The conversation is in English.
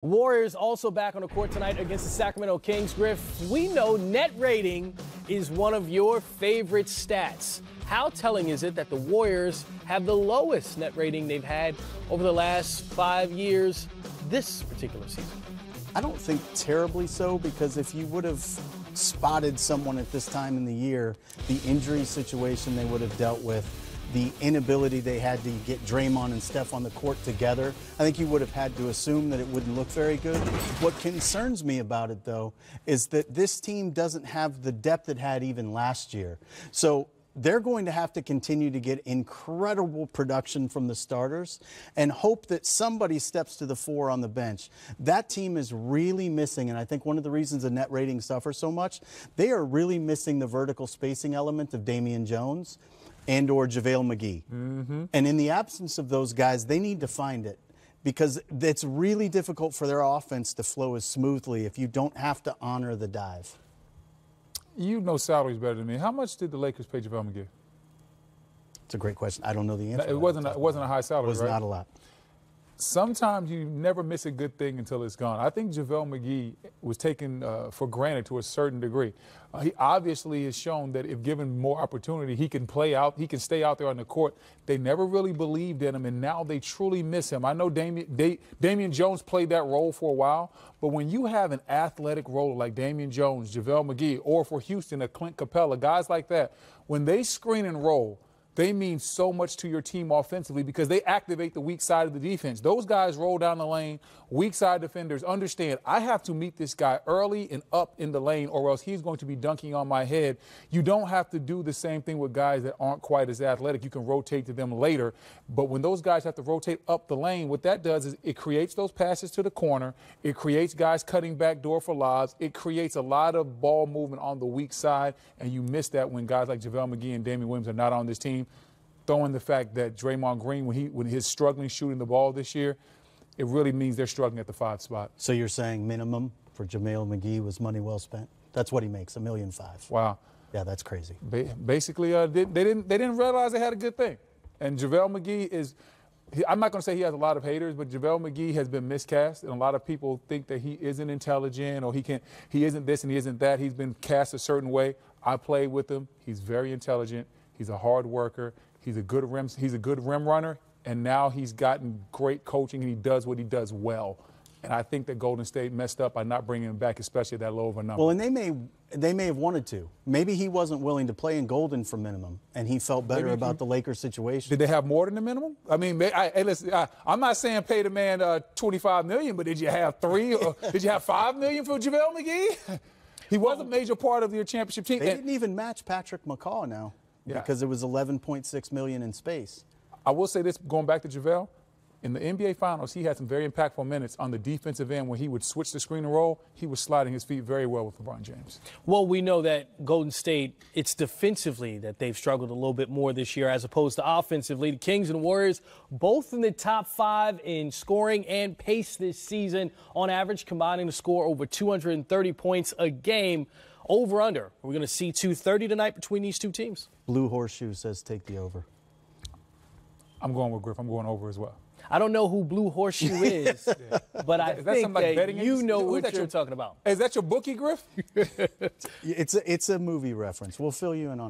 Warriors also back on the court tonight against the Sacramento Kings. Griff, we know net rating is one of your favorite stats. How telling is it that the Warriors have the lowest net rating they've had over the last 5 years this particular season? I don't think terribly so, because if you would have spotted someone at this time in the year, the injury situation they would have dealt with, the inability they had to get Draymond and Steph on the court together, I think you would have had to assume that it wouldn't look very good. What concerns me about it, though, is that this team doesn't have the depth it had even last year. So they're going to have to continue to get incredible production from the starters and hope that somebody steps to the fore on the bench. That team is really missing, and I think one of the reasons the net ratings suffer so much, they are really missing the vertical spacing element of Damian Jones and or JaVale McGee. And in the absence of those guys, they need to find it, because it's really difficult for their offense to flow as smoothly if you don't have to honor the dive. You know salaries better than me. How much did the Lakers pay JaVale McGee? It's a great question. I don't know the answer. It wasn't a high salary, right? It was right? not a lot. Sometimes you never miss a good thing until it's gone. I think JaVale McGee was taken for granted to a certain degree. He obviously has shown that if given more opportunity, he can play out, he can stay out there on the court. They never really believed in him, and now they truly miss him. I know Damian Jones played that role for a while, but when you have an athletic role like Damian Jones, JaVale McGee, or for Houston, a Clint Capella, guys like that, when they screen and roll, they mean so much to your team offensively because they activate the weak side of the defense. Those guys roll down the lane. Weak side defenders understand I have to meet this guy early and up in the lane, or else he's going to be dunking on my head. You don't have to do the same thing with guys that aren't quite as athletic. You can rotate to them later. But when those guys have to rotate up the lane, what that does is it creates those passes to the corner. It creates guys cutting back door for lobs. It creates a lot of ball movement on the weak side, and you miss that when guys like JaVale McGee and Damian Williams are not on this team. Throwing the fact that Draymond Green, when he's struggling shooting the ball this year, it really means they're struggling at the 5 spot. So you're saying minimum for JaVale McGee was money well spent? That's what he makes, $1.5 million. Wow. Yeah, that's crazy. Basically, they didn't realize they had a good thing. And JaVale McGee is, I'm not going to say he has a lot of haters, but JaVale McGee has been miscast, and a lot of people think that he isn't intelligent or he isn't this and he isn't that. He's been cast a certain way. I played with him. He's very intelligent. He's a hard worker. He's a good rim runner, and now he's gotten great coaching, and he does what he does well. And I think that Golden State messed up by not bringing him back, especially at that low of a number. Well, and they may have wanted to. Maybe he wasn't willing to play in Golden for minimum, and he felt better about the Lakers situation. Did they have more than the minimum? I mean, hey, listen, I'm not saying pay the man $25 million, but did you have $3 or did you have $5 million for JaVale McGee? He was a major part of your championship team. They didn't even match Patrick McCaw now. Yeah. Because it was $11.6 million in space. I will say this, going back to JaVale, in the NBA Finals, he had some very impactful minutes on the defensive end when he would switch the screen and roll. He was sliding his feet very well with LeBron James. Well, we know that Golden State, it's defensively that they've struggled a little bit more this year as opposed to offensively. The Kings and Warriors, both in the top 5 in scoring and pace this season, on average combining to score over 230 points a game. Over under. We're going to see 230 tonight between these two teams. Blue Horseshoe says take the over. I'm going with Griff. I'm going over as well. I don't know who Blue Horseshoe is, but I think that you know what you're talking about. Is that your bookie, Griff? It's a movie reference. We'll fill you in on